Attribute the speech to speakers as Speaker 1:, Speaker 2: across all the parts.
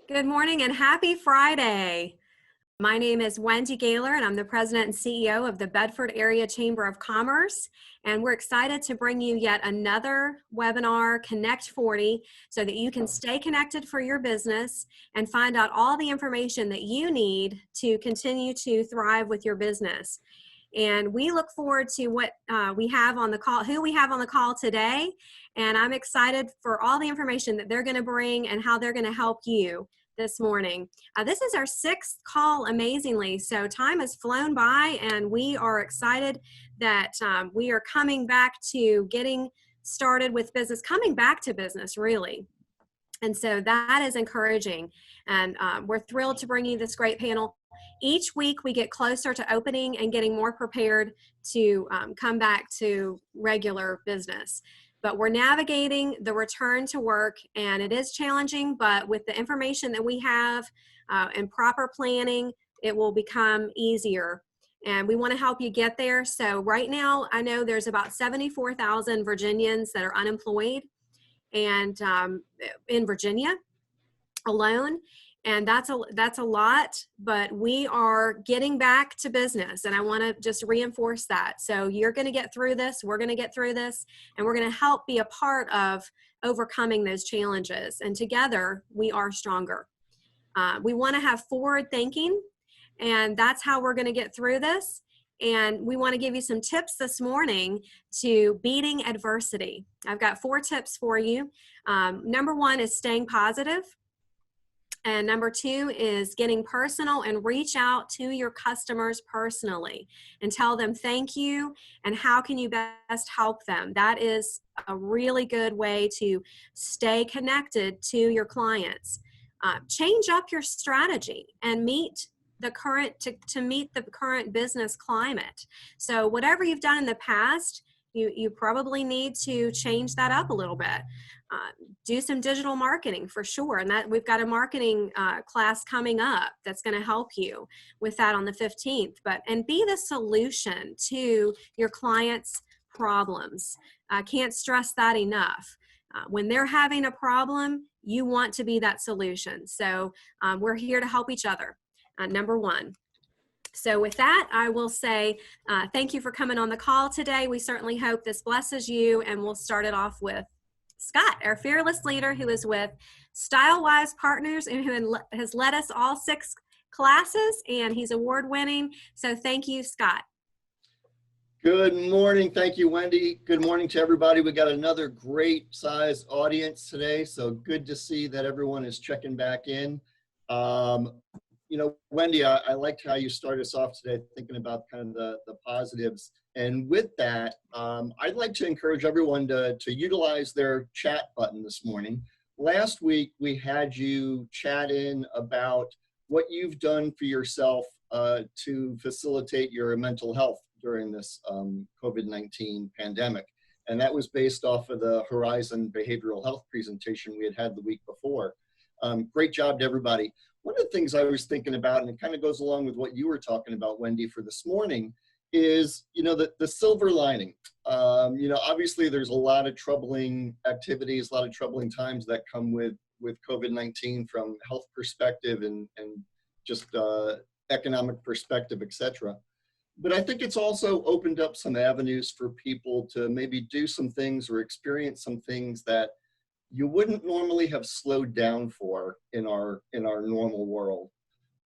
Speaker 1: Good morning and happy Friday. My name is Wendy Gaylor and I'm the President and CEO of the Bedford Area Chamber of Commerce. And we're excited to bring you yet another webinar, Connect 40, so that you can stay connected for your business and find out all the information that you need to continue to thrive with your business. And we look forward to what we have on the call, who we have on the call today. And I'm excited for all the information that they're going to bring and how they're going to help you this morning. This is our sixth call, amazingly. So time has flown by and we are excited that we are coming back to getting started with business, coming back to business, really. And so that is encouraging. And we're thrilled to bring you this great panel. Each week we get closer to opening and getting more prepared to come back to regular business. But we're navigating the return to work, and it is challenging, but with the information that we have and proper planning, it will become easier. And we want to help you get there. So right now, I know there's about 74,000 Virginians that are unemployed, and in Virginia alone. And that's a lot, but we are getting back to business, and I want to just reinforce that. So you're going to get through this, we're going to get through this, and we're going to help be a part of overcoming those challenges. And together, we are stronger. We want to have forward thinking, and that's how we're going to get through this. And we want to give you some tips this morning to beating adversity. I've got 4 tips for you. Number 1 is staying positive. And number 2 is getting personal and reach out to your customers personally and tell them thank you and how can you best help them. That is a really good way to stay connected to your clients. Change up your strategy and meet the current to meet the current business climate. So whatever you've done in the past, you probably need to change that up a little bit. Do some digital marketing for sure. And that we've got a marketing class coming up that's going to help you with that on the 15th. And be the solution to your clients' problems. I can't stress that enough. When they're having a problem, you want to be that solution. So we're here to help each other, number 1. So with that, I will say thank you for coming on the call today. We certainly hope this blesses you, and we'll start it off with Scott, our fearless leader who is with StyleWise Partners and who has led us all 6 classes, and he's award-winning. So thank you, Scott.
Speaker 2: Good morning. Thank you, Wendy. Good morning to everybody. We got another great size audience today, so good to see that everyone is checking back in. You know, Wendy, I liked how you started us off today thinking about kind of the positives. And with that, I'd like to encourage everyone to utilize their chat button this morning. Last week, we had you chat in about what you've done for yourself to facilitate your mental health during this COVID-19 pandemic. And that was based off of the Horizon Behavioral Health presentation we had the week before. Great job to everybody. One of the things I was thinking about, and it kind of goes along with what you were talking about, Wendy, for this morning, is, you know, the silver lining. You know, obviously there's a lot of troubling activities, a lot of troubling times that come with COVID-19 from health perspective and just economic perspective, etc. But I think it's also opened up some avenues for people to maybe do some things or experience some things that you wouldn't normally have slowed down for in our normal world.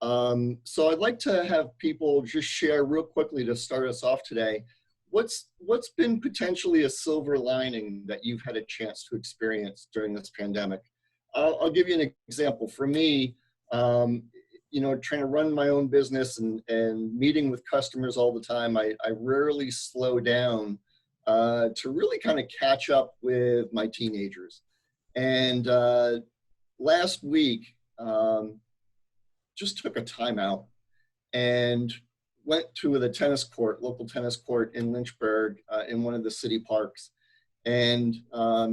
Speaker 2: So I'd like to have people just share real quickly to start us off today. What's been potentially a silver lining that you've had a chance to experience during this pandemic? I'll give you an example. For me, you know, trying to run my own business and meeting with customers all the time, I rarely slow down to really kind of catch up with my teenagers. And last week, just took a time out and went to the tennis court, local tennis court in Lynchburg, in one of the city parks, and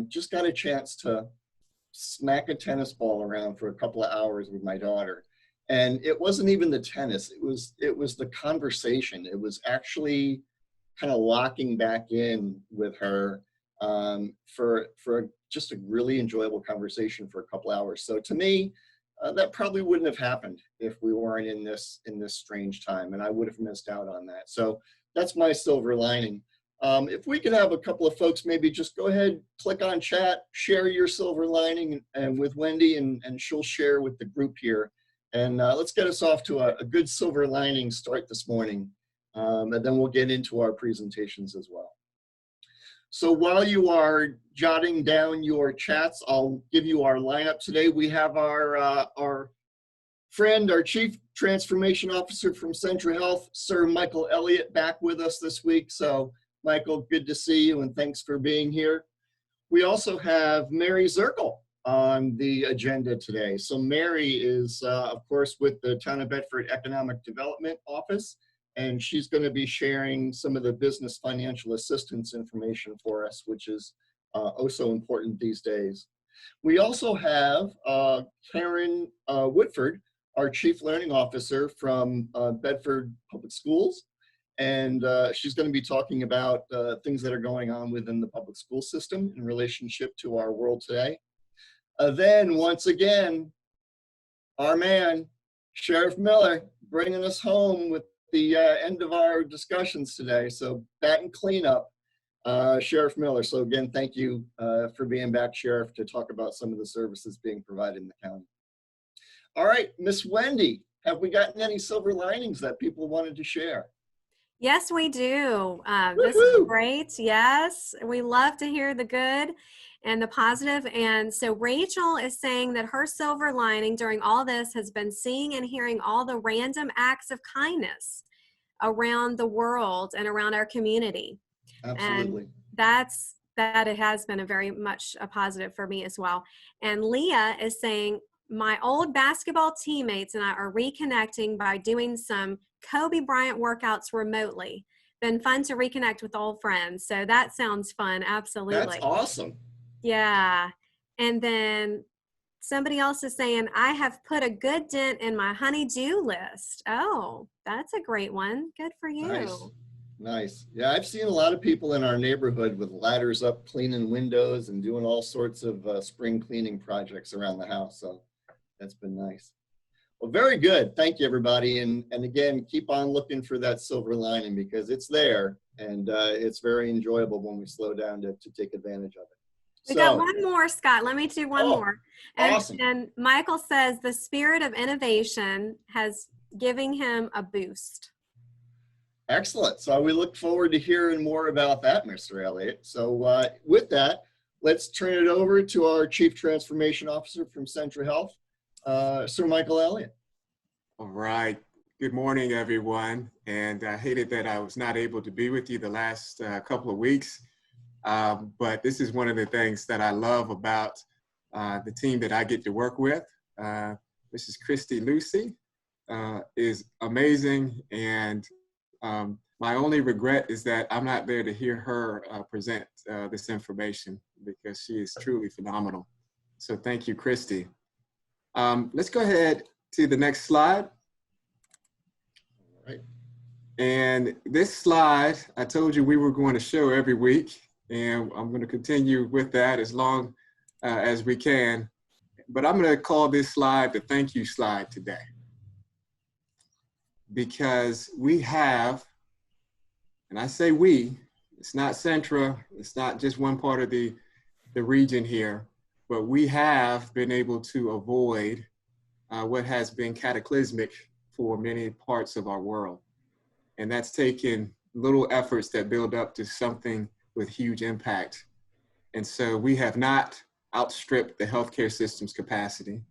Speaker 2: just got a chance to smack a tennis ball around for a couple of hours with my daughter. And it wasn't even the tennis, it was the conversation. It was actually kind of locking back in with her for just a really enjoyable conversation for a couple hours. So to me, that probably wouldn't have happened if we weren't in this strange time, and I would have missed out on that. So that's my silver lining. If we could have a couple of folks maybe just go ahead, click on chat, share your silver lining and with Wendy, and she'll share with the group here. And let's get us off to a good silver lining start this morning. And then we'll get into our presentations as well. So while you are jotting down your chats, I'll give you our lineup today. We have our friend, our Chief Transformation Officer from Centra Health, Sir Michael Elliott, back with us this week. So Michael, good to see you and thanks for being here. We also have Mary Zirkle on the agenda today. So Mary is, of course, with the Town of Bedford Economic Development Office, and she's going to be sharing some of the business financial assistance information for us, which is oh so important these days. We also have Karen Woodford, our Chief Learning Officer from Bedford Public Schools, and she's going to be talking about things that are going on within the public school system in relationship to our world today. Then once again, our man, Sheriff Miller, bringing us home with the end of our discussions today. So bat and cleanup, Sheriff Miller. So again, thank you for being back, Sheriff, to talk about some of the services being provided in the county. All right, Miss Wendy, have we gotten any silver linings that people wanted to share?
Speaker 1: Yes, we do. This is great. Yes, we love to hear the good and the positive. And so Rachel is saying that her silver lining during all this has been seeing and hearing all the random acts of kindness around the world and around our community.
Speaker 2: Absolutely.
Speaker 1: And that it has been a very much a positive for me as well. And Leah is saying, my old basketball teammates and I are reconnecting by doing some Kobe Bryant workouts remotely. Been fun to reconnect with old friends. So that sounds fun. Absolutely.
Speaker 2: That's awesome.
Speaker 1: Yeah. And then somebody else is saying, I have put a good dent in my honey-do list. Oh, that's a great one. Good for you.
Speaker 2: Nice. Nice. Yeah, I've seen a lot of people in our neighborhood with ladders up, cleaning windows and doing all sorts of spring cleaning projects around the house. So that's been nice. Well, very good. Thank you, everybody. And again, keep on looking for that silver lining because it's there and it's very enjoyable when we slow down to take advantage of it.
Speaker 1: We got one more, Scott. Let me do one more. And,
Speaker 2: awesome.
Speaker 1: And Michael says the spirit of innovation has giving him a boost.
Speaker 2: Excellent. So we look forward to hearing more about that, Mr. Elliott. So with that, let's turn it over to our Chief Transformation Officer from Centra Health, Sir Michael Elliott.
Speaker 3: All right. Good morning, everyone. And I hated that I was not able to be with you the last couple of weeks. But this is one of the things that I love about the team that I get to work with. Mrs. Christy Lucy is amazing. And my only regret is that I'm not there to hear her present this information because she is truly phenomenal. So thank you, Christy. Let's go ahead to the next slide.
Speaker 2: All right.
Speaker 3: And this slide, I told you we were going to show every week, and I'm going to continue with that as long as we can. But I'm going to call this slide the thank you slide today. Because we have, and I say we, it's not Centra, it's not just one part of the region here, but we have been able to avoid what has been cataclysmic for many parts of our world. And that's taken little efforts that build up to something with huge impact. And so we have not outstripped the healthcare system's capacity.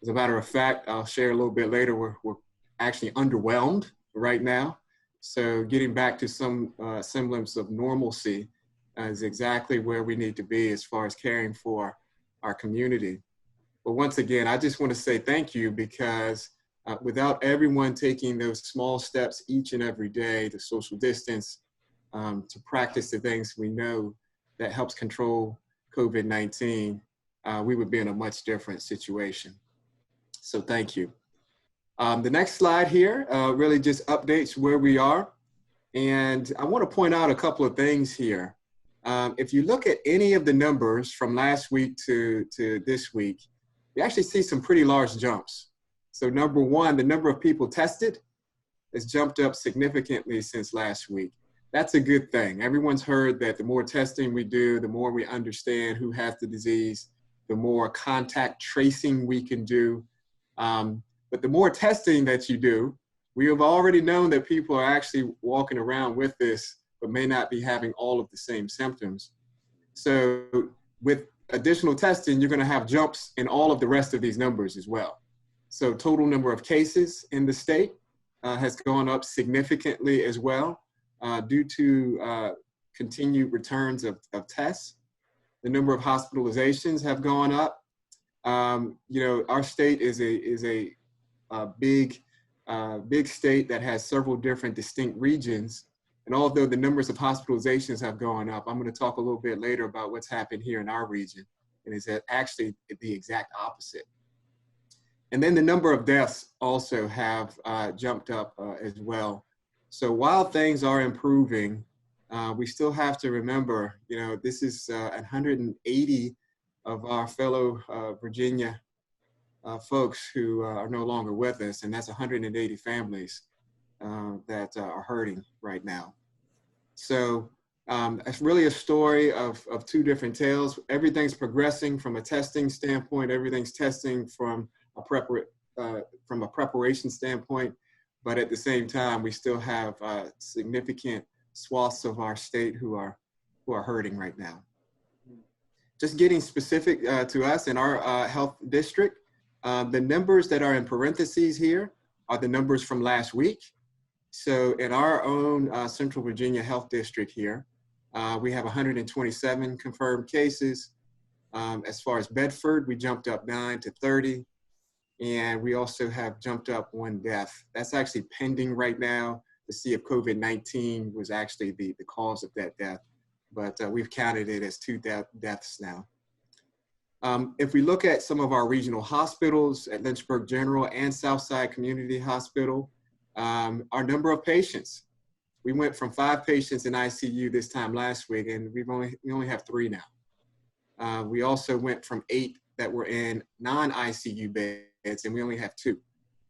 Speaker 3: As a matter of fact, I'll share a little bit later, we're actually underwhelmed right now. So getting back to some semblance of normalcy is exactly where we need to be as far as caring for our community. But once again, I just want to say thank you because without everyone taking those small steps each and every day to social distance, to practice the things we know that helps control COVID-19, we would be in a much different situation. So thank you. The next slide here really just updates where we are. And I want to point out a couple of things here. If you look at any of the numbers from last week to this week, we actually see some pretty large jumps. So number one, the number of people tested has jumped up significantly since last week. That's a good thing. Everyone's heard that the more testing we do, the more we understand who has the disease, the more contact tracing we can do. But the more testing that you do, we have already known that people are actually walking around with this, but may not be having all of the same symptoms. So with additional testing, you're going to have jumps in all of the rest of these numbers as well. So total number of cases in the state has gone up significantly as well due to continued returns of tests. The number of hospitalizations have gone up. You know, our state is a big state that has several different distinct regions. And although the numbers of hospitalizations have gone up, I'm going to talk a little bit later about what's happened here in our region. And it's actually the exact opposite. And then the number of deaths also have jumped up as well. So while things are improving, we still have to remember, you know, this is 180 of our fellow Virginia folks who are no longer with us, and that's 180 families that are hurting right now. So it's really a story of two different tales. Everything's progressing from a testing standpoint. Everything's testing from a preparation standpoint, but at the same time, we still have significant swaths of our state who are hurting right now. Just getting specific to us in our health district, the numbers that are in parentheses here are the numbers from last week. So in our own Central Virginia Health District here, we have 127 confirmed cases. As far as Bedford, we jumped up 9 to 30. And we also have jumped up 1 death. That's actually pending right now to see if COVID-19 was actually the cause of that death. But we've counted it as 2 deaths now. If we look at some of our regional hospitals at Lynchburg General and Southside Community Hospital, our number of patients, we went from 5 patients in ICU this time last week, and we only have 3 now. We also went from 8 that were in non-ICU beds, and we only have 2.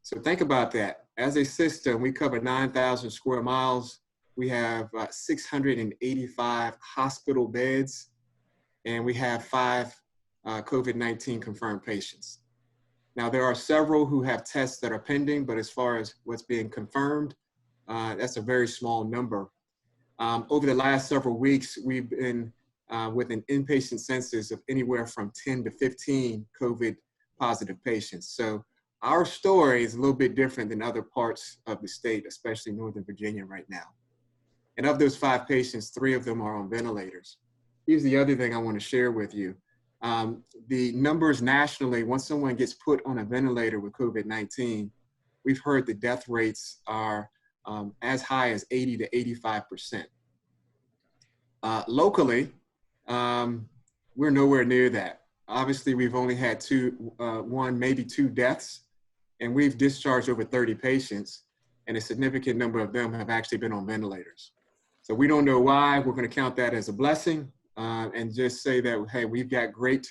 Speaker 3: So think about that. As a system, we cover 9,000 square miles. We have 685 hospital beds, and we have 5 COVID-19 confirmed patients. Now, there are several who have tests that are pending, but as far as what's being confirmed, that's a very small number. Over the last several weeks, we've been with an inpatient census of anywhere from 10 to 15 COVID positive patients. So our story is a little bit different than other parts of the state, especially Northern Virginia right now. And of those 5 patients, 3 of them are on ventilators. Here's the other thing I want to share with you. The numbers nationally, once someone gets put on a ventilator with COVID-19, we've heard the death rates are as high as 80 to 85%. Locally, we're nowhere near that. Obviously, we've only had 1, maybe 2 deaths, and we've discharged over 30 patients, and a significant number of them have actually been on ventilators. So we don't know why. We're going to count that as a blessing and just say that, hey, we've got great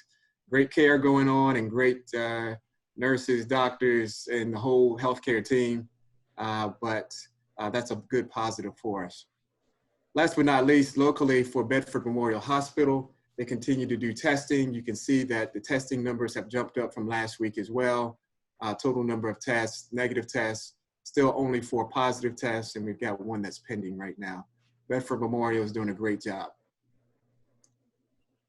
Speaker 3: care going on and great nurses, doctors, and the whole healthcare team, but that's a good positive for us. Last but not least, locally for Bedford Memorial Hospital, they continue to do testing. You can see that the testing numbers have jumped up from last week as well. Total number of tests, negative tests, still only 4 positive tests, and we've got 1 that's pending right now. Bedford Memorial is doing a great job.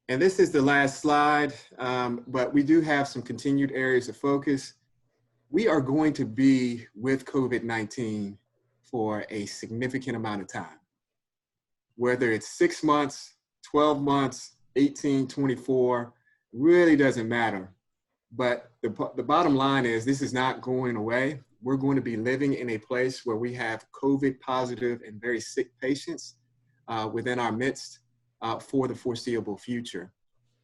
Speaker 3: And this is the last slide, but we do have some continued areas of focus. We are going to be with COVID-19 for a significant amount of time. Whether it's 6 months, 12 months, 18, 24, really doesn't matter. But the bottom line is this is not going away. We're going to be living in a place where we have COVID positive and very sick patients within our midst for the foreseeable future.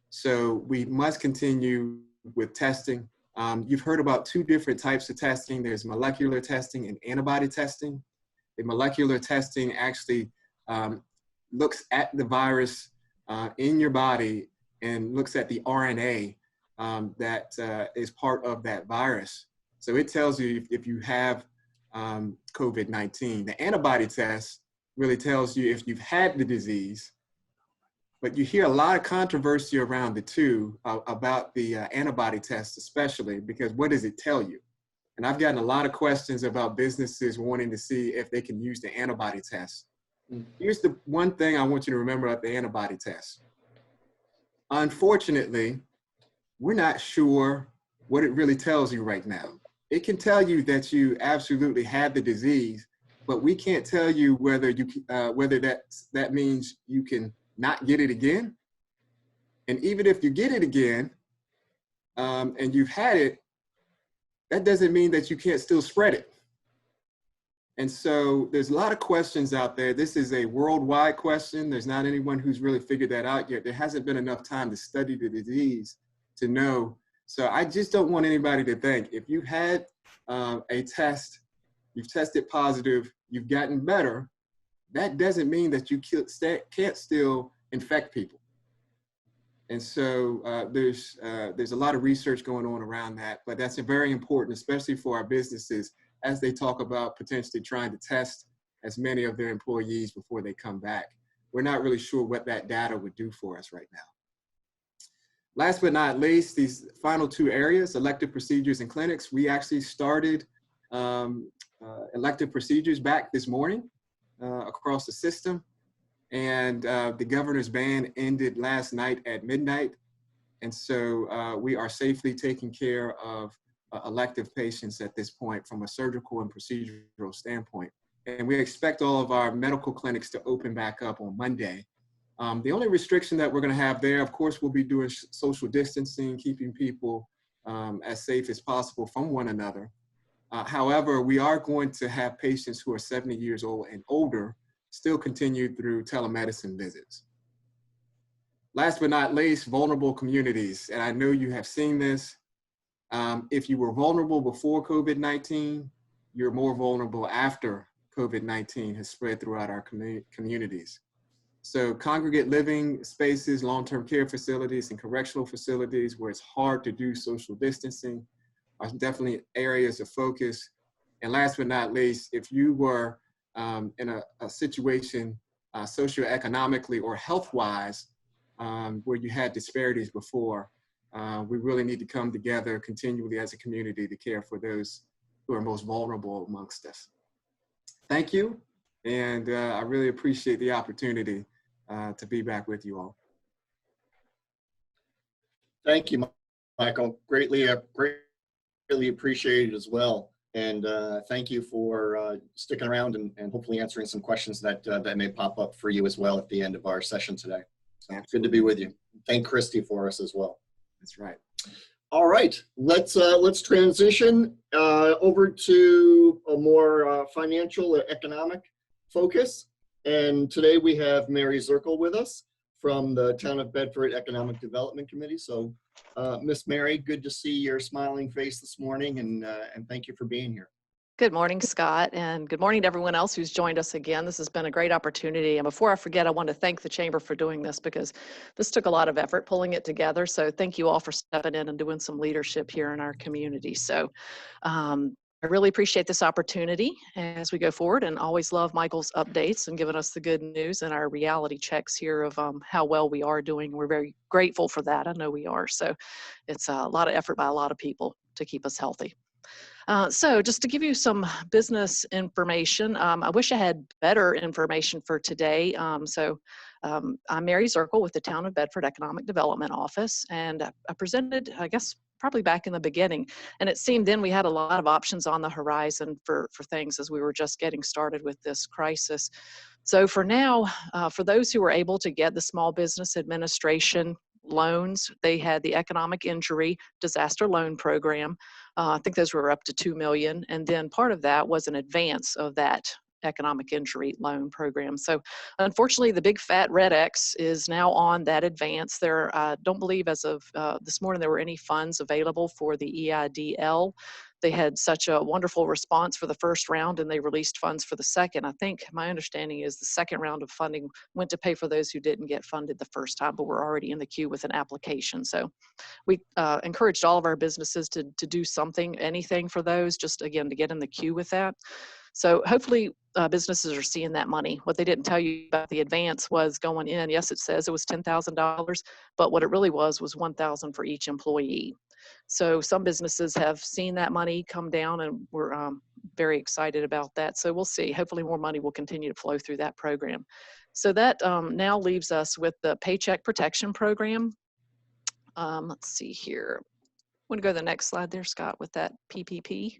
Speaker 3: So we must continue with testing. You've heard about 2 different types of testing. There's molecular testing and antibody testing. The molecular testing actually looks at the virus in your body and looks at the RNA that is part of that virus. So it tells you if you have COVID-19. The antibody test really tells you if you've had the disease, but you hear a lot of controversy around the two about the antibody test, especially because what does it tell you? And I've gotten a lot of questions about businesses wanting to see if they can use the antibody test. Here's the one thing I want you to remember about the antibody test. Unfortunately, we're not sure what it really tells you right now. It can tell you that you absolutely had the disease, but we can't tell you whether that means you can not get it again. And even if you get it again, and you've had it, that doesn't mean that you can't still spread it. And so there's a lot of questions out there. This is a worldwide question. There's not anyone who's really figured that out yet. There hasn't been enough time to study the disease to know. So I just don't want anybody to think if you've had a test, you've tested positive, you've gotten better, that doesn't mean that you can't still infect people. And so there's a lot of research going on around that, but that's very important, especially for our businesses as they talk about potentially trying to test as many of their employees before they come back. We're not really sure what that data would do for us right now. Last but not least, these final two areas, elective procedures and clinics. We actually started elective procedures back this morning across the system. And the governor's ban ended last night at midnight. And so we are safely taking care of elective patients at this point from a surgical and procedural standpoint. And we expect all of our medical clinics to open back up on Monday. The only restriction that we're going to have there, of course, we'll be doing social distancing, keeping people as safe as possible from one another. However, we are going to have patients who are 70 years old and older still continue through telemedicine visits. Last but not least, vulnerable communities. And I know you have seen this. If you were vulnerable before COVID-19, you're more vulnerable after COVID-19 has spread throughout our communities. So congregate living spaces, long-term care facilities, and correctional facilities where it's hard to do social distancing are definitely areas of focus. And last but not least, if you were in a situation socioeconomically or health-wise where you had disparities before, we really need to come together continually as a community to care for those who are most vulnerable amongst us. Thank you, and I really appreciate the opportunity to be back with you all.
Speaker 2: Thank you, Michael. Greatly appreciated as well. And thank you for sticking around and hopefully answering some questions that may pop up for you as well at the end of our session today. So good to be with you. Thank Christy for us as well.
Speaker 3: That's right.
Speaker 2: All right, let's transition over to a more financial economic focus. And today we have Mary Zirkle with us from the Town of Bedford Economic Development Committee. So Miss Mary, good to see your smiling face this morning, and thank you for being here.
Speaker 4: Good morning, Scott, and good morning to everyone else who's joined us again. This has been a great opportunity. And before I forget, I want to thank the Chamber for doing this because this took a lot of effort pulling it together. So thank you all for stepping in and doing some leadership here in our community. So I really appreciate this opportunity as we go forward, and always love Michael's updates and giving us the good news and our reality checks here of how well we are doing. We're very grateful for that. I know we are. So it's a lot of effort by a lot of people to keep us healthy. So just to give you some business information, I wish I had better information for today. I'm Mary Zirkle with the Town of Bedford Economic Development Office, and I presented, I guess, probably back in the beginning, and it seemed then we had a lot of options on the horizon for things as we were just getting started with this crisis. So for now, for those who were able to get the Small Business Administration loans, they had the Economic Injury Disaster Loan Program. I think those were up to $2 million, and then part of that was an advance of that economic injury loan program. So unfortunately, the big fat red X is now on that advance. There, don't believe as of this morning there were any funds available for the EIDL. They had such a wonderful response for the first round and they released funds for the second. I think my understanding is the second round of funding went to pay for those who didn't get funded the first time, but were already in the queue with an application. So we encouraged all of our businesses to do something, anything for those, just again, to get in the queue with that. So hopefully businesses are seeing that money. What they didn't tell you about the advance was going in. Yes, it says it was $10,000, but what it really was $1,000 for each employee. So some businesses have seen that money come down and we're very excited about that. So we'll see. Hopefully more money will continue to flow through that program. So that now leaves us with the Paycheck Protection Program. Let's see here. Want to go to the next slide there, Scott, with that PPP?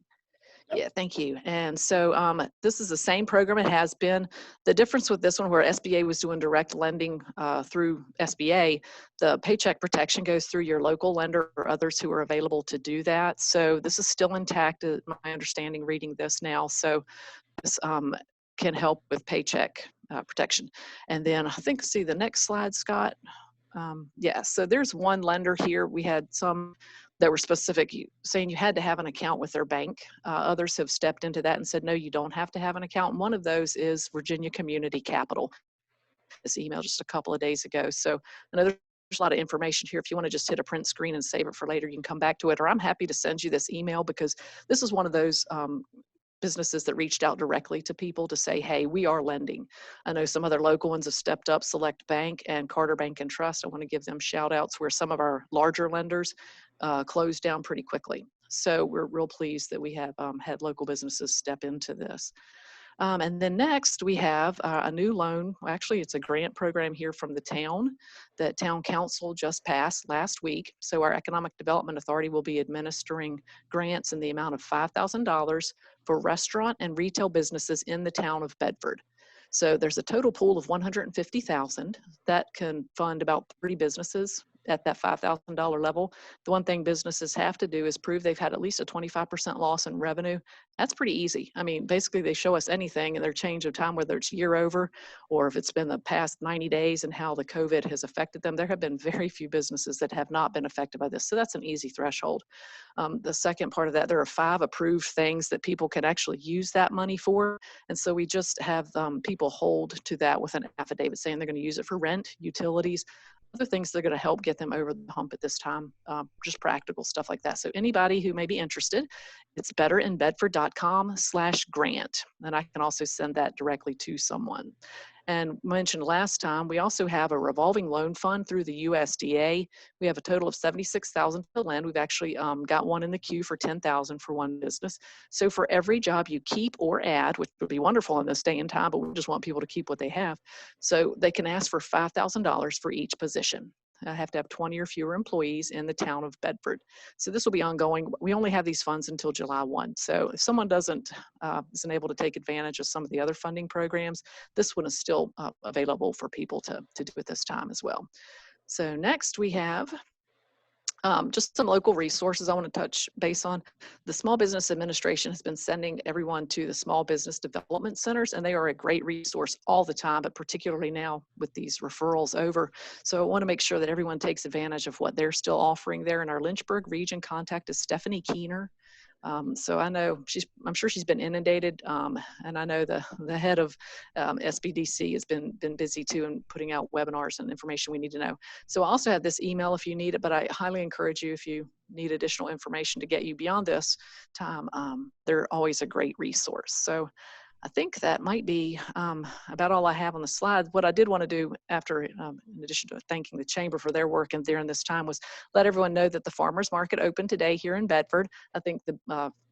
Speaker 4: Yeah, thank you. And so this is the same program it has been. The difference with this one, where SBA was doing direct lending through SBA, the Paycheck Protection goes through your local lender or others who are available to do that. So this is still intact, my understanding reading this now. So this can help with paycheck protection. And then I think, see the next slide, Scott. Yeah, so there's one lender here. We had some that were specific, saying you had to have an account with their bank. Others have stepped into that and said, no, you don't have to have an account. And one of those is Virginia Community Capital. This email just a couple of days ago. So I know there's a lot of information here. If you want to just hit a print screen and save it for later, you can come back to it, or I'm happy to send you this email because this is one of those businesses that reached out directly to people to say, hey, we are lending. I know some other local ones have stepped up, Select Bank and Carter Bank and Trust. I want to give them shout outs where some of our larger lenders closed down pretty quickly. So we're real pleased that we have had local businesses step into this. And then next we have a new loan. Well, actually, it's a grant program here from the town that town council just passed last week. So our Economic Development Authority will be administering grants in the amount of $5,000 for restaurant and retail businesses in the town of Bedford. So there's a total pool of $150,000 that can fund about 3 businesses at that $5,000 level. The one thing businesses have to do is prove they've had at least a 25% loss in revenue. That's pretty easy. I mean, basically they show us anything in their change of time, whether it's year over or if it's been the past 90 days and how the COVID has affected them. There have been very few businesses that have not been affected by this. So that's an easy threshold. The second part of that, there are 5 approved things that people can actually use that money for. And so we just have people hold to that with an affidavit saying they're going to use it for rent, utilities, other things that are going to help get them over the hump at this time, just practical stuff like that. So anybody who may be interested, it's betterinbedford.com/grant. And I can also send that directly to someone. And mentioned last time, we also have a revolving loan fund through the USDA. We have a total of $76,000 to lend. We've actually got one in the queue for $10,000 for one business. So for every job you keep or add, which would be wonderful in this day and time, but we just want people to keep what they have. So they can ask for $5,000 for each position. I have to have 20 or fewer employees in the town of Bedford. So this will be ongoing. We only have these funds until July 1. So if someone isn't able to take advantage of some of the other funding programs, this one is still available for people to do at this time as well. So next we have just some local resources I want to touch base on. The Small Business Administration has been sending everyone to the Small Business Development Centers, and they are a great resource all the time, but particularly now with these referrals over. So I want to make sure that everyone takes advantage of what they're still offering there. In our Lynchburg region, contact is Stephanie Keener. So I know I'm sure she's been inundated, and I know the head of SBDC has been busy too and putting out webinars and information we need to know. So I also have this email if you need it, but I highly encourage you if you need additional information to get you beyond this time, they're always a great resource. So I think that might be about all I have on the slide. What I did want to do after, in addition to thanking the Chamber for their work and during this time, was let everyone know that the farmers market opened today here in Bedford. I think the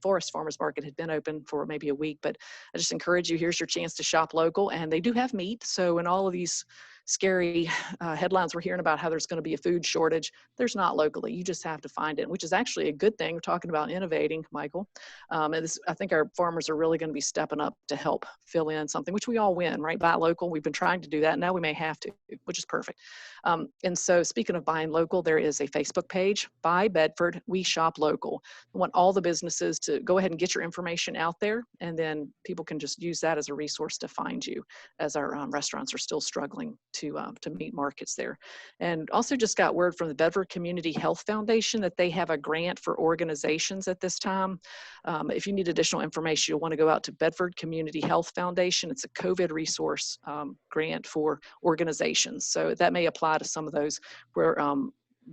Speaker 4: Forest Farmers Market had been open for maybe a week, but I just encourage you, here's your chance to shop local, and they do have meat. So in all of these scary headlines we're hearing about how there's going to be a food shortage. There's not locally. You just have to find it, which is actually a good thing. We're talking about innovating, Michael. And this, I think our farmers are really going to be stepping up to help fill in something, which we all win, right? Buy local. We've been trying to do that. Now we may have to, which is perfect. And so speaking of buying local, there is a Facebook page, Buy Bedford, We Shop Local. I want all the businesses to go ahead and get your information out there, and then people can just use that as a resource to find you, as our restaurants are still struggling to meet markets there. And also just got word from the Bedford Community Health Foundation that they have a grant for organizations at this time. If you need additional information, you'll want to go out to Bedford Community Health Foundation. It's a COVID resource grant for organizations. So that may apply to some of those where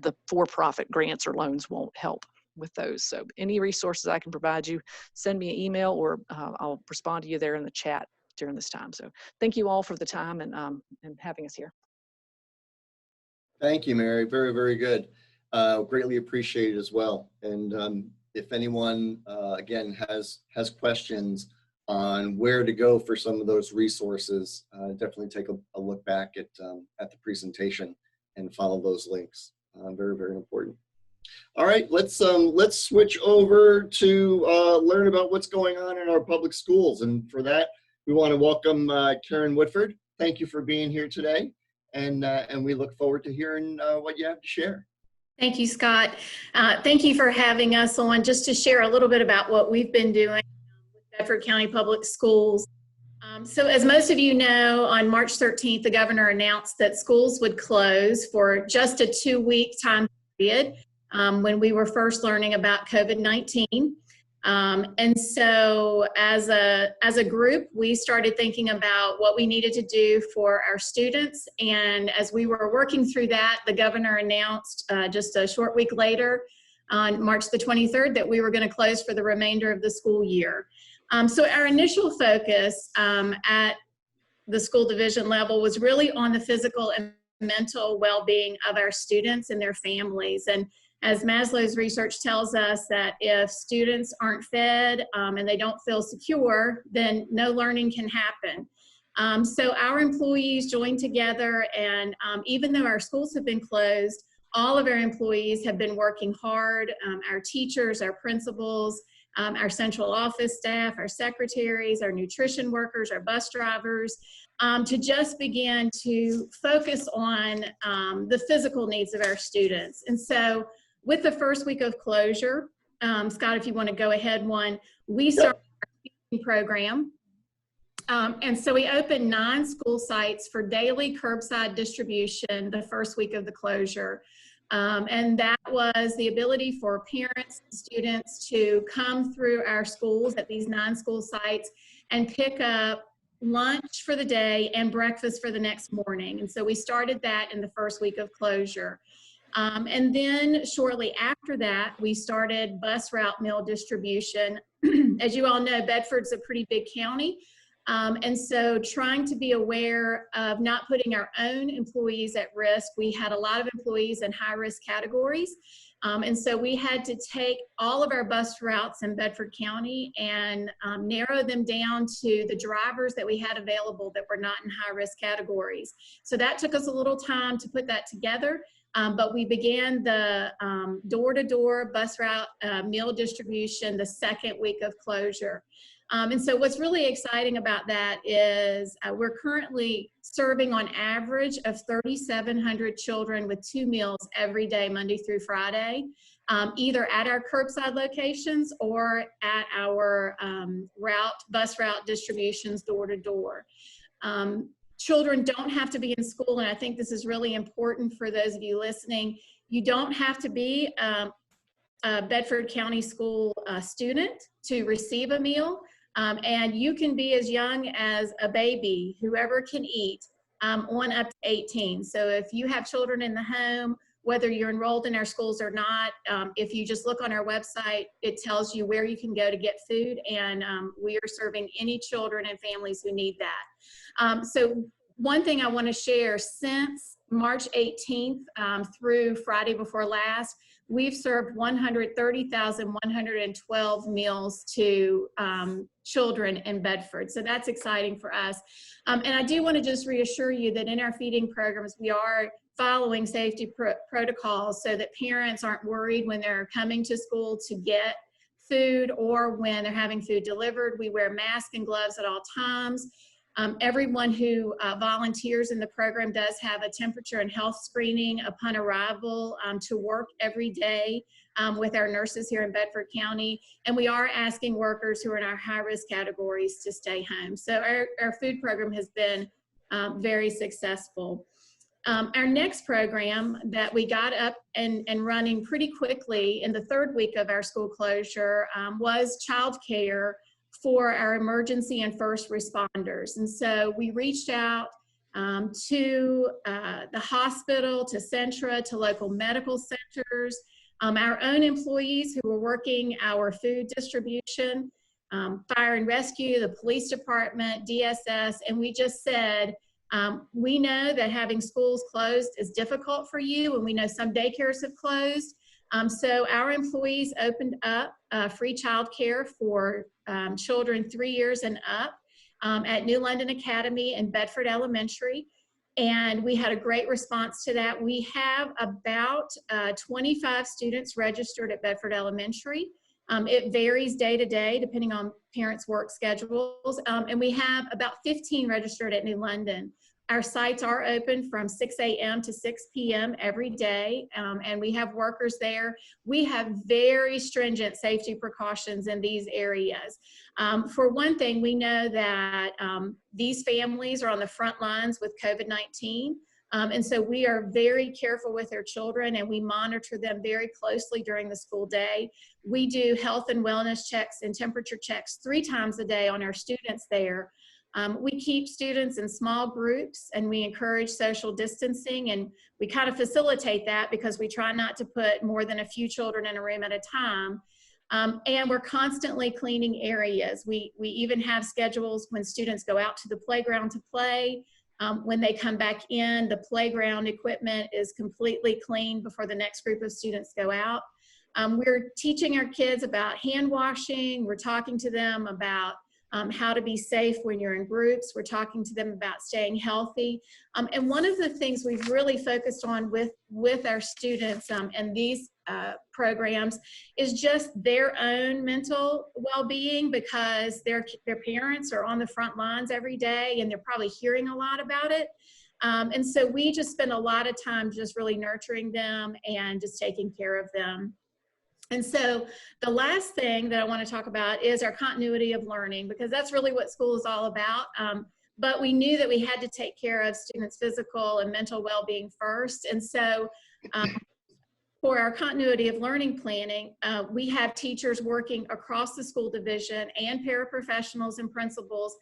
Speaker 4: the for-profit grants or loans won't help with those. So any resources I can provide you, send me an email, or I'll respond to you there in the chat during this time. So thank you all for the time and having us here.
Speaker 2: Thank you, Mary. Very, very good. Greatly appreciated as well. And if anyone, again, has questions on where to go for some of those resources, definitely take a look back at the presentation and follow those links. Very, very important. All right, let's switch over to learn about what's going on in our public schools. And for that, we want to welcome Karen Woodford. Thank you for being here today. And we look forward to hearing what you have to share.
Speaker 5: Thank you, Scott. Thank you for having us on, just to share a little bit about what we've been doing with Bedford County Public Schools. So as most of you know, on March 13th, the governor announced that schools would close for just a 2-week time period when we were first learning about COVID-19. And so as a group, we started thinking about what we needed to do for our students. And as we were working through that, the governor announced just a short week later, on March the 23rd, that we were going to close for the remainder of the school year. So our initial focus at the school division level was really on the physical and mental well-being of our students and their families. And as Maslow's research tells us, that if students aren't fed and they don't feel secure, then no learning can happen. So our employees joined together, and even though our schools have been closed, all of our employees have been working hard. Our teachers, our principals, our central office staff, our secretaries, our nutrition workers, our bus drivers, to just begin to focus on the physical needs of our students. And so with the first week of closure, Scott, if you want to go ahead one, we started our feeding program. And so we opened 9 school sites for daily curbside distribution the first week of the closure. And that was the ability for parents and students to come through our schools at these 9 school sites and pick up lunch for the day and breakfast for the next morning. And so we started that in the first week of closure. And then shortly after that, we started bus route meal distribution. As you all know, Bedford's a pretty big county. And so trying to be aware of not putting our own employees at risk, we had a lot of employees in high-risk categories. And so we had to take all of our bus routes in Bedford County and narrow them down to the drivers that we had available that were not in high-risk categories. So that took us a little time to put that together. But we began the door-to-door bus route meal distribution the second week of closure. And so what's really exciting about that is we're currently serving on average of 3,700 children with 2 meals every day, Monday through Friday, either at our curbside locations or at our bus route distributions door-to-door. Children don't have to be in school, and I think this is really important for those of you listening. You don't have to be a Bedford County school student to receive a meal, and you can be as young as a baby, whoever can eat, on up to 18. So if you have children in the home, whether you're enrolled in our schools or not, if you just look on our website, it tells you where you can go to get food, and we are serving any children and families who need that. So one thing I want to share, since March 18th through Friday before last, we've served 130,112 meals to children in Bedford. So that's exciting for us. And I do want to just reassure you that in our feeding programs, we are following safety protocols so that parents aren't worried when they're coming to school to get food or when they're having food delivered. We wear masks and gloves at all times. Everyone who volunteers in the program does have a temperature and health screening upon arrival to work every day with our nurses here in Bedford County. And we are asking workers who are in our high-risk categories to stay home. So our food program has been very successful. Our next program that we got up and running pretty quickly in the third week of our school closure was childcare for our emergency and first responders. And so we reached out to the hospital, to Centra, to local medical centers, our own employees who were working our food distribution, fire and rescue, the police department, DSS, and we just said, we know that having schools closed is difficult for you, and we know some daycares have closed. So our employees opened up free childcare for children 3 years and up at New London Academy and Bedford Elementary. And we had a great response to that. We have about 25 students registered at Bedford Elementary. It varies day to day depending on parents' work schedules. And we have about 15 registered at New London. Our sites are open from 6 a.m. to 6 p.m. every day, and we have workers there. We have very stringent safety precautions in these areas. For one thing, we know that these families are on the front lines with COVID-19, and so we are very careful with their children, and we monitor them very closely during the school day. We do health and wellness checks and temperature checks 3 times a day on our students there. We keep students in small groups and we encourage social distancing, and we kind of facilitate that because we try not to put more than a few children in a room at a time. And we're constantly cleaning areas. We even have schedules when students go out to the playground to play. When they come back in, the playground equipment is completely cleaned before the next group of students go out. We're teaching our kids about hand washing. We're talking to them about how to be safe when you're in groups. We're talking to them about staying healthy. And one of the things we've really focused on with our students and these programs is just their own mental well-being, because their parents are on the front lines every day and they're probably hearing a lot about it. And so we just spend a lot of time just really nurturing them and just taking care of them. And so the last thing that I want to talk about is our continuity of learning, because that's really what school is all about. But we knew that we had to take care of students' physical and mental well-being first. And so for our continuity of learning planning, we have teachers working across the school division and paraprofessionals and principals,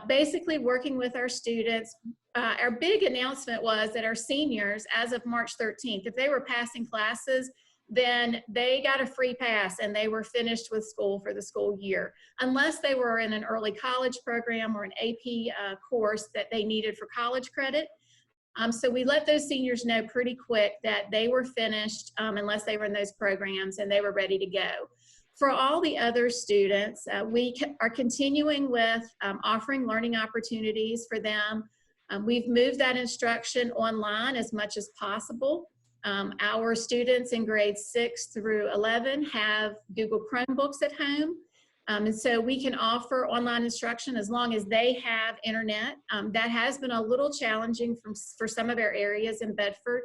Speaker 5: basically working with our students. Our big announcement was that our seniors, as of March 13th, if they were passing classes, then they got a free pass and they were finished with school for the school year, unless they were in an early college program or an AP course that they needed for college credit. So we let those seniors know pretty quick that they were finished unless they were in those programs and they were ready to go. For all the other students, we are continuing with offering learning opportunities for them. We've moved that instruction online as much as possible. Our students in grades 6 through 11 have Google Chromebooks at home. And so we can offer online instruction as long as they have internet. That has been a little challenging for some of our areas in Bedford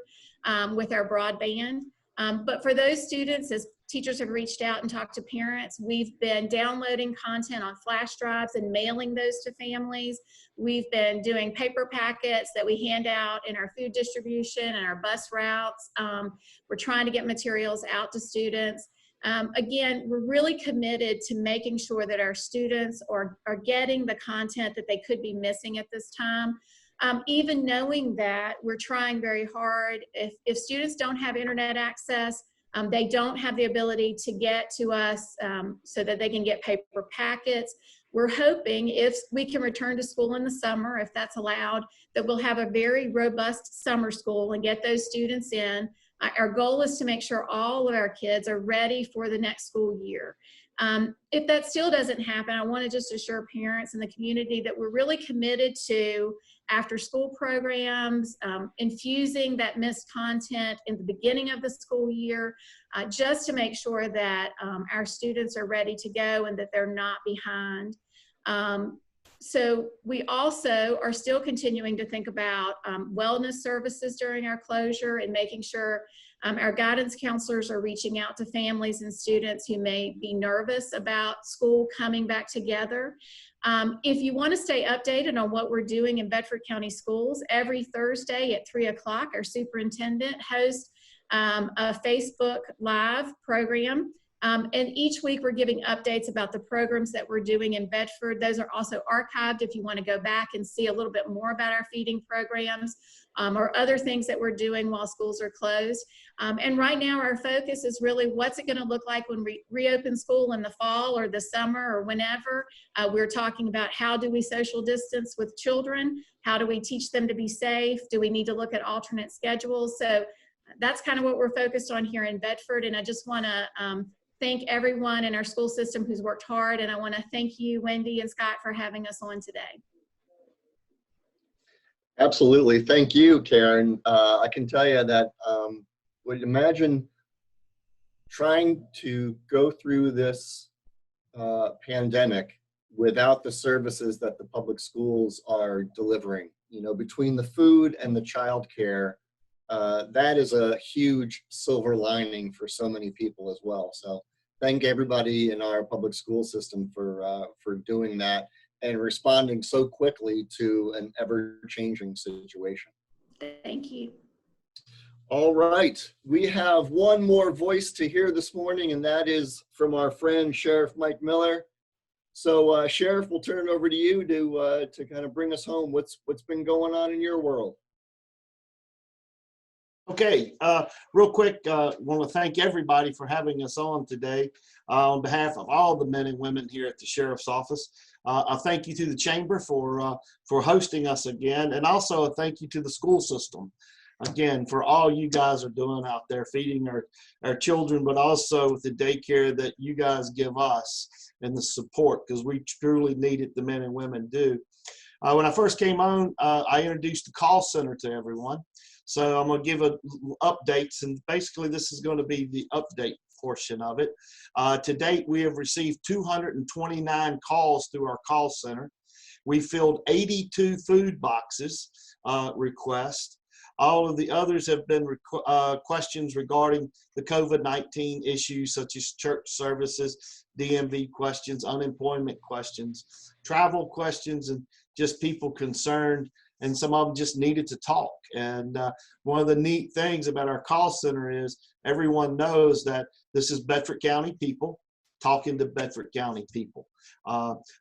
Speaker 5: with our broadband. But for those students, as teachers have reached out and talked to parents, we've been downloading content on flash drives and mailing those to families. We've been doing paper packets that we hand out in our food distribution and our bus routes. We're trying to get materials out to students. Again, we're really committed to making sure that our students are getting the content that they could be missing at this time. Even knowing that we're trying very hard, if students don't have internet access, they don't have the ability to get to us so that they can get paper packets. We're hoping if we can return to school in the summer, if that's allowed, that we'll have a very robust summer school and get those students in Our goal is to make sure all of our kids are ready for the next school year. If that still doesn't happen, I want to just assure parents and the community that we're really committed to after school programs, infusing that missed content in the beginning of the school year, just to make sure that our students are ready to go and that they're not behind. So we also are still continuing to think about wellness services during our closure and making sure our guidance counselors are reaching out to families and students who may be nervous about school coming back together. If you want to stay updated on what we're doing in Bedford County Schools, every Thursday at 3 o'clock, our superintendent hosts a Facebook Live program. And each week we're giving updates about the programs that we're doing in Bedford. Those are also archived if you want to go back and see a little bit more about our feeding programs or other things that we're doing while schools are closed. And right now our focus is really what's it going to look like when we reopen school in the fall or the summer or whenever. We're talking about how do we social distance with children? How do we teach them to be safe? Do we need to look at alternate schedules? So that's kind of what we're focused on here in Bedford. And I just want to thank everyone in our school system who's worked hard. And I want to thank you, Wendy and Scott, for having us on today.
Speaker 2: Absolutely. Thank you, Karen. I can tell you that would imagine trying to go through this pandemic without the services that the public schools are delivering. You know, between the food and the childcare, that is a huge silver lining for so many people as well. So thank everybody in our public school system for doing that and responding so quickly to an ever-changing situation.
Speaker 5: Thank you.
Speaker 2: All right, we have one more voice to hear this morning, and that is from our friend Sheriff Mike Miller. So Sheriff, we'll turn it over to you to kind of bring us home. What's been going on in your world?
Speaker 6: Okay, real quick, want to thank everybody for having us on today. On behalf of all the men and women here at the Sheriff's Office, a thank you to the Chamber for hosting us again, and also a thank you to the school system, again, for all you guys are doing out there, feeding our children, but also with the daycare that you guys give us and the support, because we truly need it, the men and women do. When I first came on, I introduced the call center to everyone. So I'm going to give updates, and basically this is going to be the update portion of it. To date, we have received 229 calls through our call center. We filled 82 food boxes requests. All of the others have been questions regarding the COVID-19 issues, such as church services, DMV questions, unemployment questions, travel questions, and just people concerned. And some of them just needed to talk. And one of the neat things about our call center is everyone knows that this is Bedford County people talking to Bedford County people.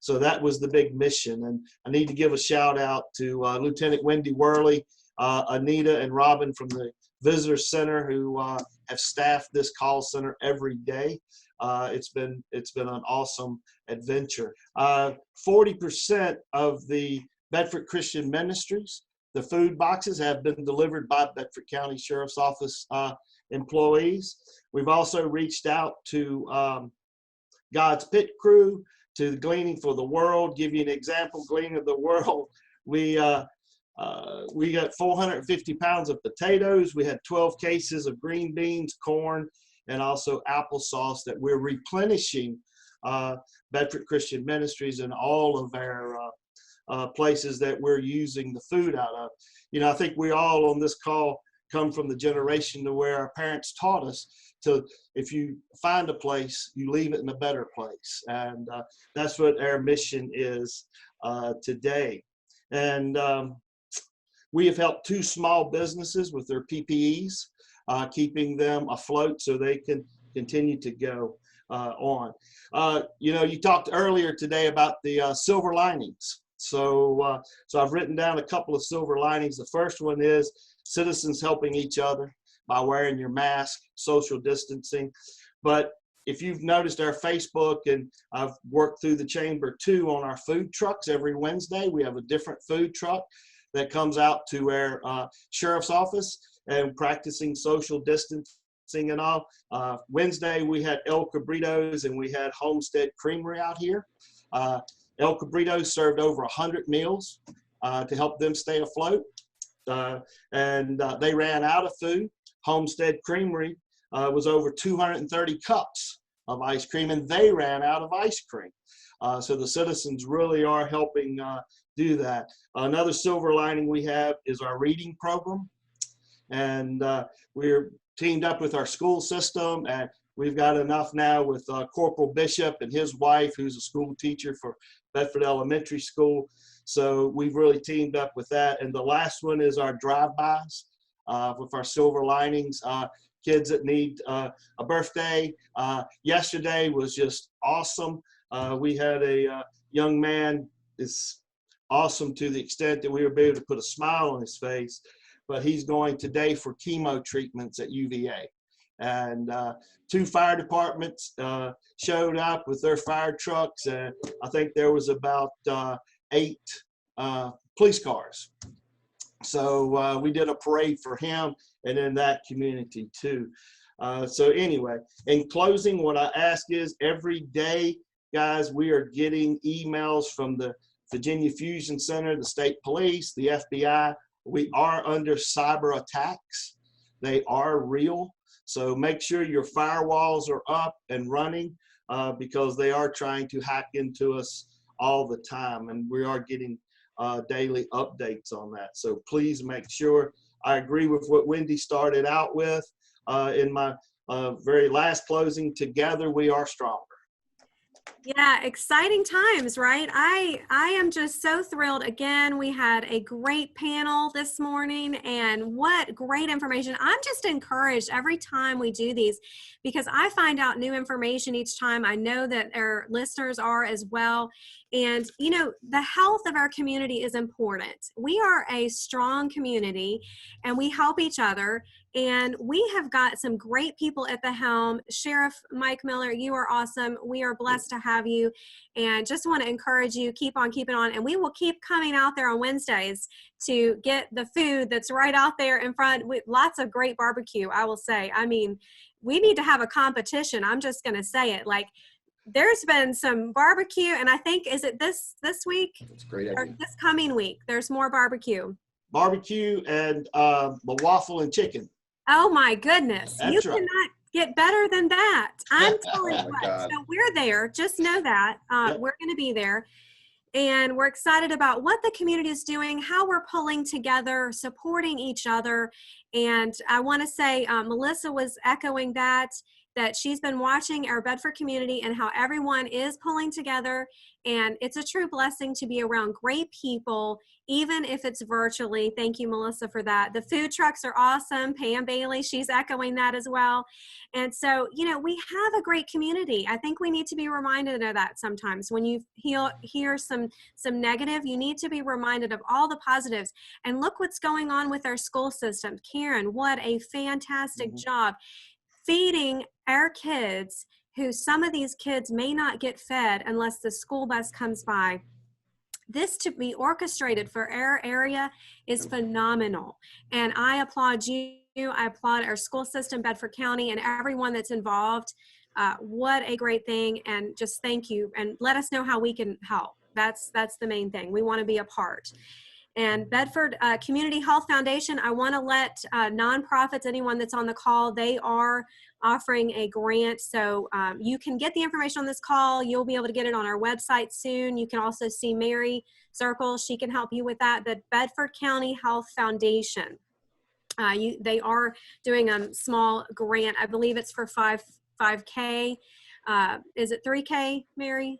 Speaker 6: So that was the big mission. And I need to give a shout out to Lieutenant Wendy Worley, Anita and Robin from the Visitor Center who have staffed this call center every day. It's been an awesome adventure. 40% of the Bedford Christian Ministries, the food boxes have been delivered by Bedford County Sheriff's Office employees. We've also reached out to God's Pit Crew, to the Gleaning for the World. Give you an example, Gleaning of the World. We got 450 pounds of potatoes. We had 12 cases of green beans, corn, and also applesauce that we're replenishing Bedford Christian Ministries and all of our places that we're using the food out of. You know, I think we all on this call come from the generation to where our parents taught us to, if you find a place, you leave it in a better place. And that's what our mission is today. And we have helped 2 small businesses with their PPEs, keeping them afloat so they can continue to go on. You know, you talked earlier today about the silver linings. So I've written down a couple of silver linings. The first one is citizens helping each other by wearing your mask, social distancing. But if you've noticed our Facebook, and I've worked through the Chamber too on our food trucks every Wednesday, we have a different food truck that comes out to our Sheriff's Office. and practicing social distancing and all. Wednesday, we had El Cabritos and we had Homestead Creamery out here. El Cabritos served over 100 meals to help them stay afloat. And they ran out of food. Homestead Creamery was over 230 cups of ice cream, and they ran out of ice cream. So the citizens really are helping do that. Another silver lining we have is our reading program. And we're teamed up with our school system, and we've got enough now with Corporal Bishop and his wife, who's a school teacher for Bedford Elementary School. So we've really teamed up with that. And the last one is our drive-bys with our silver linings. Kids that need a birthday. Yesterday was just awesome. We had a young man. It's awesome to the extent that we were able to put a smile on his face, but he's going today for chemo treatments at UVA. And 2 fire departments showed up with their fire trucks, and I think there was about 8 police cars. So we did a parade for him and in that community too. So anyway, in closing, what I ask is every day, guys, we are getting emails from the Virginia Fusion Center, the state police, the FBI. We are under cyber attacks. They are real. So make sure your firewalls are up and running because they are trying to hack into us all the time. And we are getting daily updates on that. So please make sure. I agree with what Wendy started out with in my very last closing. Together we are stronger.
Speaker 1: Yeah, exciting times, right? I am just so thrilled. Again, we had a great panel this morning, and what great information. I'm just encouraged every time we do these because I find out new information each time. I know that our listeners are as well. And, you know, the health of our community is important. We are a strong community and we help each other. And we have got some great people at the helm. Sheriff Mike Miller, you are awesome. We are blessed to have you. And just want to encourage you, keep on keeping on. And we will keep coming out there on Wednesdays to get the food that's right out there in front with lots of great barbecue, I will say. I mean, we need to have a competition. I'm just going to say it. Like, there's been some barbecue, and I think, is it this week?
Speaker 2: That's a great idea.
Speaker 1: Or this coming week, there's more barbecue.
Speaker 6: Barbecue and the waffle and chicken.
Speaker 1: Oh my goodness.
Speaker 6: That's
Speaker 1: You
Speaker 6: right.
Speaker 1: cannot get better than that. I'm telling
Speaker 2: Oh
Speaker 1: you
Speaker 2: my
Speaker 1: what.
Speaker 2: God.
Speaker 1: So we're there. Just know that.
Speaker 6: Yep.
Speaker 1: We're going to be there. And we're excited about what the community is doing, how we're pulling together, supporting each other. And I want to say, Melissa was echoing that she's been watching our Bedford community and how everyone is pulling together. And it's a true blessing to be around great people, even if it's virtually. Thank you, Melissa, for that. The food trucks are awesome. Pam Bailey, she's echoing that as well. And so, you know, we have a great community. I think we need to be reminded of that sometimes. When you hear some negative, you need to be reminded of all the positives. And look what's going on with our school system. Karen, what a fantastic job feeding our kids, who some of these kids may not get fed unless the school bus comes by. This to be orchestrated for our area is phenomenal. And I applaud you. I applaud our school system, Bedford County, and everyone that's involved. What a great thing. And just thank you. And let us know how we can help. That's the main thing. We want to be a part. And Bedford Community Health Foundation, I want to let nonprofits, anyone that's on the call, they are offering a grant. So you can get the information on this call. You'll be able to get it on our website soon. You can also see Mary Zirkle. She can help you with that. The Bedford County Health Foundation. They are doing a small grant. I believe it's for 5K. Is it 3K, Mary?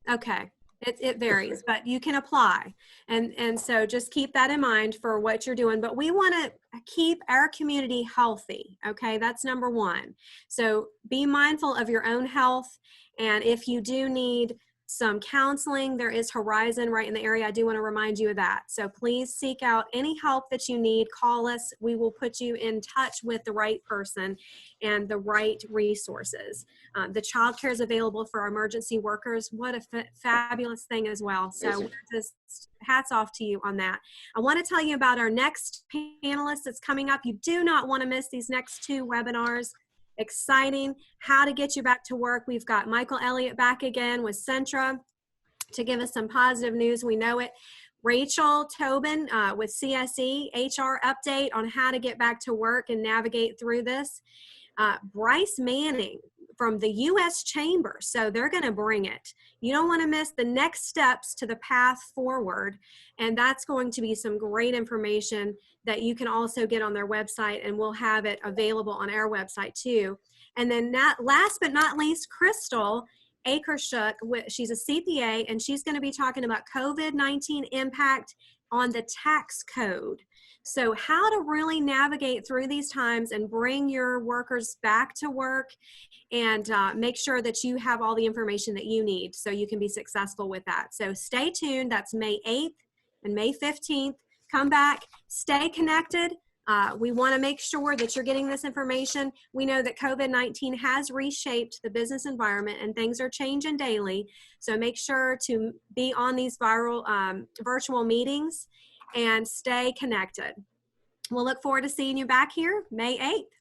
Speaker 1: Okay. It varies, but you can apply. And so just keep that in mind for what you're doing. But we want to keep our community healthy, okay? That's number one. So be mindful of your own health. And if you do need some counseling. There is Horizon right in the area. I do want to remind you of that. So please seek out any help that you need. Call us. We will put you in touch with the right person and the right resources. The child care is available for our emergency workers. What a fabulous thing as well. So just hats off to you on that. I want to tell you about our next panelist that's coming up. You do not want to miss these next 2 webinars. Exciting, how to get you back to work. We've got Michael Elliott back again with Centra to give us some positive news. We know it. Rachel Tobin with CSE, HR update on how to get back to work and navigate through this. Bryce Manning from the U.S. Chamber. So they're going to bring it. You don't want to miss the next steps to the path forward. And that's going to be some great information that you can also get on their website, and we'll have it available on our website too. And then last but not least, Crystal Akershuk, she's a CPA, and she's going to be talking about COVID-19 impact on the tax code. So how to really navigate through these times and bring your workers back to work, and make sure that you have all the information that you need so you can be successful with that. So stay tuned. That's May 8th and May 15th. Come back, stay connected. We want to make sure that you're getting this information. We know that COVID-19 has reshaped the business environment and things are changing daily. So make sure to be on these virtual meetings and stay connected. We'll look forward to seeing you back here May 8th.